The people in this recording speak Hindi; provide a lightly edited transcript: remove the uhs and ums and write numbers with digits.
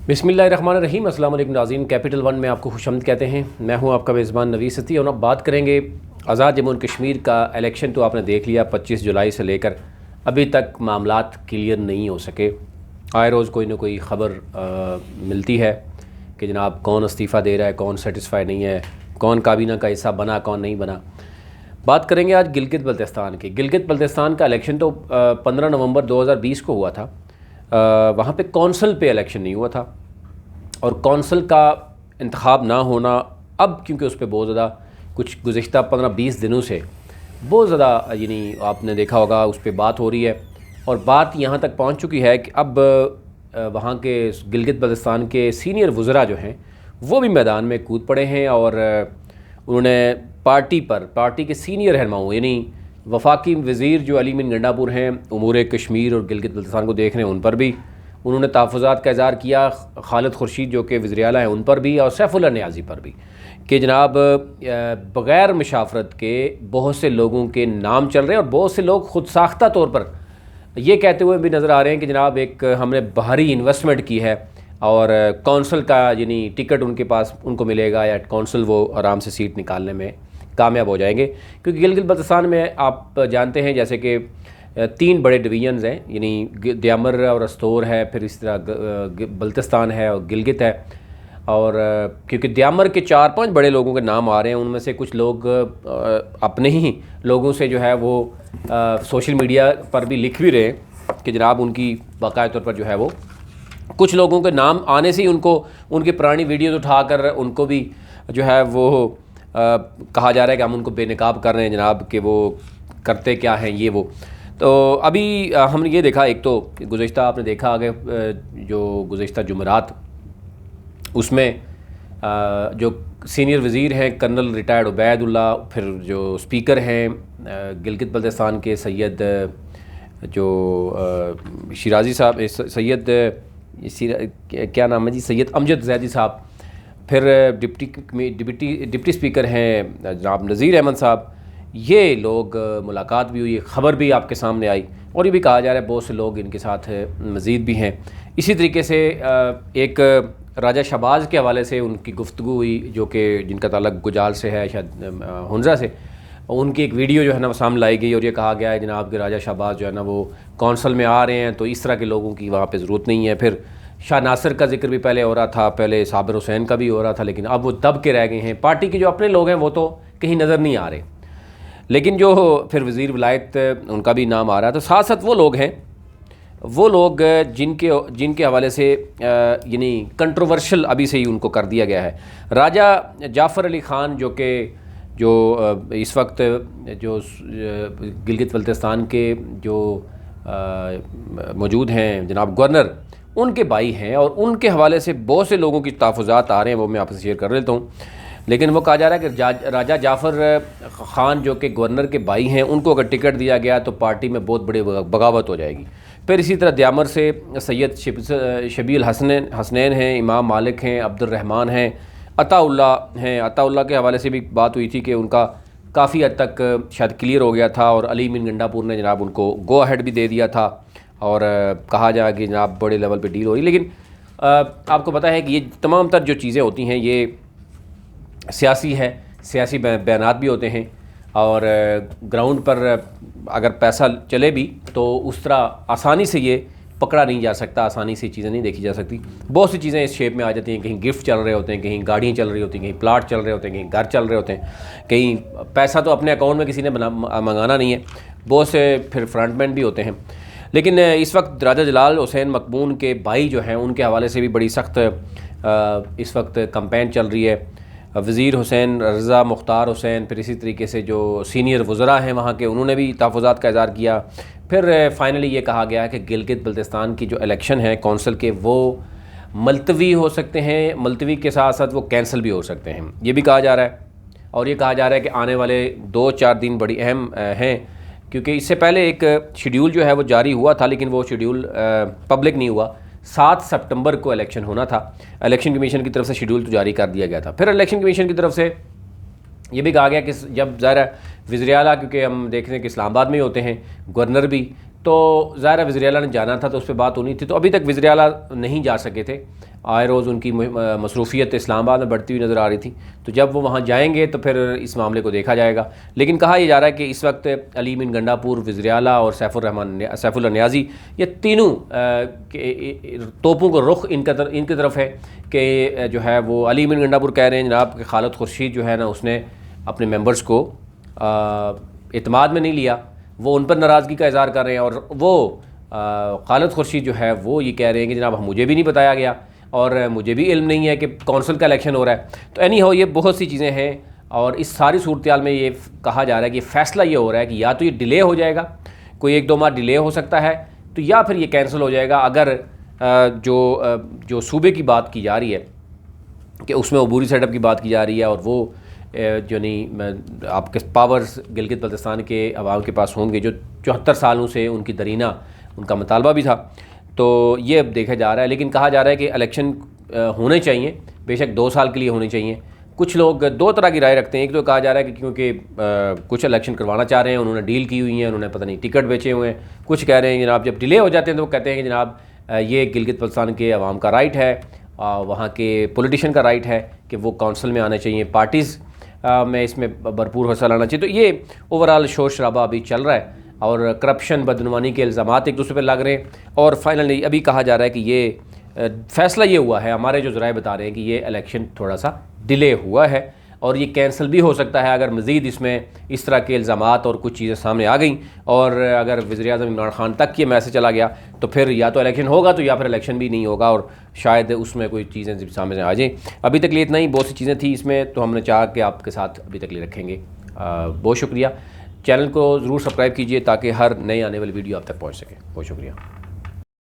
बिस्मिल्लाहिर्रहमानिर्रहीम। अस्सलाम वालेकुम नाज़रीन, कैपिटल वन में आपको खुशामद कहते हैं। मैं हूं आपका मेज़बान नवीद सती और अब बात करेंगे आज़ाद जम्मू कश्मीर का। इलेक्शन तो आपने देख लिया, 25 जुलाई से लेकर अभी तक मामलात क्लियर नहीं हो सके। आए रोज़ कोई ना कोई ख़बर मिलती है कि जनाब कौन इस्तीफ़ा दे रहा है, कौन सेटिस्फाई नहीं है, कौन काबीना का हिस्सा बना, कौन नहीं बना। बात करेंगे आज गिलगित बल्तिस्तान की। गिलगित बल्तिस्तान का इलेक्शन तो 15 नवंबर 2020 को हुआ था। वहाँ पे कौंसल पे इलेक्शन नहीं हुआ था और कौंसल का इंतखाब ना होना अब क्योंकि उस पर बहुत ज़्यादा कुछ गुज़िश्ता 15-20 दिनों से बहुत ज़्यादा यानी आपने देखा होगा उस पर बात हो रही है और बात यहाँ तक पहुँच चुकी है कि अब वहाँ के गिलगित बल्तिस्तान के सीनियर वज़रा जो हैं वो भी मैदान में कूद पड़े हैं और उन्होंने पार्टी के सीनियर रहनुमाओं यानी वफाकी वज़ीर जो अली मीन गंडापुर हैं, उमूर कश्मीर और गिलगित बल्तिस्तान को देख रहे हैं, उन पर भी उन्होंने तहफ़्फ़ुज़ात का इज़हार किया। खालिद खुर्शीद जो कि वज़ीर आला हैं उन पर भी और सैफुल्लाह नियाज़ी पर भी कि जनाब बग़ैर मुशावरत के बहुत से लोगों के नाम चल रहे हैं और बहुत से लोग ख़ुद साख्ता तौर पर ये कहते हुए भी नज़र आ रहे हैं कि जनाब एक हमने बाहरी इन्वेस्टमेंट की है और कौंसल का यानी टिकट उनके पास उनको मिलेगा या कौंसल वो आराम से सीट निकालने में कामयाब हो जाएंगे। क्योंकि गिलगित बल्तिस्तान में आप जानते हैं जैसे कि 3 बड़े डिवीज़न्स हैं, यानी द्यामर और अस्तोर है, फिर इस तरह बल्तिस्तान है और गिलगित है। और क्योंकि द्यामर के 4-5 बड़े लोगों के नाम आ रहे हैं, उनमें से कुछ लोग अपने ही लोगों से जो है वो सोशल मीडिया पर भी लिख भी रहे हैं कि जनाब उनकी बाकायदा तौर पर जो है वो कुछ लोगों के नाम आने से ही उनको उनकी पुरानी वीडियोज़ उठाकर उनको भी जो है वो कहा जा रहा है कि हम उनको बेनकाब कर रहे हैं जनाब कि वो करते क्या हैं ये वो। तो अभी हमने ये देखा, एक तो गुज़िश्ता आपने देखा आगे जो गुज़िश्ता जुमेरात उसमें जो सीनियर वज़ीर हैं कर्नल रिटायर्ड उबैदुल्ला, फिर जो स्पीकर हैं गिलगित बल्तिस्तान के सैयद जो शिराजी साहब, क्या नाम है जी, सैयद अमजद जैदी साहब, फिर डिप्टी स्पीकर हैं जनाब नज़ीर अहमद साहब, ये लोग मुलाकात भी हुई, ख़बर भी आपके सामने आई और ये भी कहा जा रहा है बहुत से लोग इनके साथ मज़ीद भी हैं। इसी तरीके से एक राजा शहबाज के हवाले से उनकी गुफ्तगू हुई जो कि जिनका ताल्लुक़ गुजाल से है, शायद हुंज़ा से, उनकी एक वीडियो जो है ना वो सामने लाई गई और ये कहा गया है जनाब कि राजा शहबाज जो है ना वो कौंसल में आ रहे हैं तो इस तरह के लोगों की वहाँ पे ज़रूरत नहीं है। फिर शाह नासिर का जिक्र भी पहले हो रहा था, पहले साबिर हुसैन का भी हो रहा था, लेकिन अब वो दब के रह गए हैं। पार्टी के जो अपने लोग हैं वो तो कहीं नज़र नहीं आ रहे, लेकिन जो फिर वज़ीर विलायत उनका भी नाम आ रहा है। तो साथ साथ वो लोग हैं, वो लोग जिनके हवाले से यानी कंट्रोवर्शियल अभी से ही उनको कर दिया गया है। राजा जाफ़र अली ख़ान जो इस वक्त जो गिलगित बल्तिस्तान के जो मौजूद हैं जनाब गवर्नर, उनके भाई हैं और उनके हवाले से बहुत से लोगों की तहफ़्फ़ुज़ात आ रहे हैं, वो मैं आपसे शेयर कर लेता हूँ। लेकिन वो कहा जा रहा है कि राजा जाफ़र ख़ान जो कि गवर्नर के भाई हैं, उनको अगर टिकट दिया गया तो पार्टी में बहुत बड़ी बगावत हो जाएगी। फिर इसी तरह द्यामर से सैयद शबील हसनैन हैं, इमाम मालिक हैं, अब्दुर्रहमान हैं, अताउल्ला हैं। अताउल्ला के हवाले से भी बात हुई थी कि उनका काफ़ी हद तक शायद क्लियर हो गया था और अली मीन गंडापुर ने जनाब उनको गो अहेड भी दे दिया था और कहा जाए कि जनाब बड़े लेवल पे डील हो रही। लेकिन आपको पता है कि ये तमाम तर जो चीज़ें होती हैं ये सियासी है, सियासी बयानात भी होते हैं और ग्राउंड पर अगर पैसा चले भी तो उस तरह आसानी से ये पकड़ा नहीं जा सकता, आसानी से चीज़ें नहीं देखी जा सकती। बहुत सी चीज़ें इस शेप में आ जाती हैं, कहीं गिफ्ट चल रहे होते हैं, कहीं गाड़ियाँ चल रही होती हैं, कहीं प्लाट चल रहे होते हैं, कहीं घर चल रहे होते हैं, कहीं पैसा तो अपने अकाउंट में किसी ने मंगाना नहीं है, बहुत से फिर फ्रंटमैन भी होते हैं। लेकिन इस वक्त राजा जलाल हुसैन मकबून के भाई जो हैं उनके हवाले से भी बड़ी सख्त इस वक्त कैंपेन चल रही है। वज़ीर हुसैन रज़ा मुख्तार हुसैन, फिर इसी तरीके से जो सीनियर वज़रा हैं वहाँ के, उन्होंने भी तहफ़्फ़ुज़ात का इज़हार किया। फिर फाइनली ये कहा गया कि गिलगित बल्तिस्तान की जो इलेक्शन है कौंसल के वो मुलतवी हो सकते हैं, मुलतवी के साथ साथ वो कैंसिल भी हो सकते हैं, ये भी कहा जा रहा है। और ये कहा जा रहा है कि आने वाले 2-4 दिन बड़ी अहम हैं, क्योंकि इससे पहले एक शेड्यूल जो है वो जारी हुआ था लेकिन वो शेड्यूल पब्लिक नहीं हुआ। 7 सितंबर को इलेक्शन होना था, इलेक्शन कमीशन की तरफ से शेड्यूल तो जारी कर दिया गया था। फिर इलेक्शन कमीशन की तरफ से ये भी कहा गया कि जब ज़ाहिर वज़ीर आला, क्योंकि हम देख रहे हैं कि इस्लामाबाद में ही होते हैं, गवर्नर भी, तो ज़ाहिर वज़ीर आला ने जाना था तो उस पर बात होनी थी, तो अभी तक वज़ीर आला नहीं जा सके थे आए रोज़ उनकी मसरूफ़ियत इस्लामाबाद में बढ़ती हुई नज़र आ रही थी। तो जब वो वहाँ जाएंगे तो फिर इस मामले को देखा जाएगा। लेकिन कहा यह जा रहा है कि इस वक्त अली बिन गंडापुर, वज़ीर आला और सैफुल्लाह नियाज़ी, ये तीनों तोपों को रुख इनकी तरफ है कि जो है वो अली बिन गंडापुर कह रहे हैं जनाब कि खालिद खुर्शीद जो है ना उसने अपने मेंबर्स को एतमाद में नहीं लिया, वो उन पर नाराज़गी का इज़हार कर रहे हैं। और वो खालिद खुर्शीद जो है वो ये कह रहे हैं कि जनाब मुझे भी नहीं बताया गया और मुझे भी इल्म नहीं है कि कौंसिल का इलेक्शन हो रहा है। तो एनी हो, ये बहुत सी चीज़ें हैं और इस सारी सूरत में ये कहा जा रहा है कि फ़ैसला ये हो रहा है कि या तो ये डिले हो जाएगा, कोई 1-2 माह डिले हो सकता है, तो या फिर ये कैंसिल हो जाएगा। अगर जो सूबे की बात की जा रही है कि उसमें अबूरी सेटअप की बात की जा रही है और वो जो नहीं आपके पावर्स गिलगित बल्तिस्तान के अवाम के पास होंगे, जो 74 सालों से उनकी दरीना, उनका मुतालबा भी था, तो ये अब देखा जा रहा है। लेकिन कहा जा रहा है कि इलेक्शन होने चाहिए, बेशक 2 साल के लिए होने चाहिए। कुछ लोग 2 तरह की राय रखते हैं। एक तो कहा जा रहा है कि क्योंकि कुछ इलेक्शन करवाना चाह रहे हैं, उन्होंने डील की हुई है, उन्होंने पता नहीं टिकट बेचे हुए हैं। कुछ कह रहे हैं जनाब जब डिले हो जाते हैं तो वो कहते हैं कि जनाब ये गिलगित बल्तिस्तान के अवाम का राइट है, वहाँ के पॉलिटिशियन का राइट है कि वो काउंसिल में आना चाहिए, पार्टीज़ में इसमें भरपूर हिस्सा लाना चाहिए। तो ये ओवरऑल शोर शराबा अभी चल रहा है और करप्शन, बदनवानी के इल्ज़ामात एक दूसरे पर लग रहे हैं। और फाइनली अभी कहा जा रहा है कि ये फ़ैसला ये हुआ है, हमारे जो ज़राए बता रहे हैं कि ये इलेक्शन थोड़ा सा डिले हुआ है और ये कैंसिल भी हो सकता है अगर मज़ीद इसमें इस तरह के इल्ज़ामात और कुछ चीज़ें सामने आ गई। और अगर वज़ीर-ए-आज़म इमरान खान तक ये मैसेज चला गया तो फिर या तो इलेक्शन होगा तो या फिर इलेक्शन भी नहीं होगा और शायद उसमें कोई चीज़ें सामने आ जाएँ। अभी तक लिए इतना ही, बहुत सी चीज़ें थी इसमें, तो हमने चाहा कि आपके साथ अभी तक लिए रखेंगे। बहुत शुक्रिया। चैनल को ज़रूर सब्सक्राइब कीजिए ताकि हर नए आने वाली वीडियो आप तक पहुँच सके। बहुत शुक्रिया।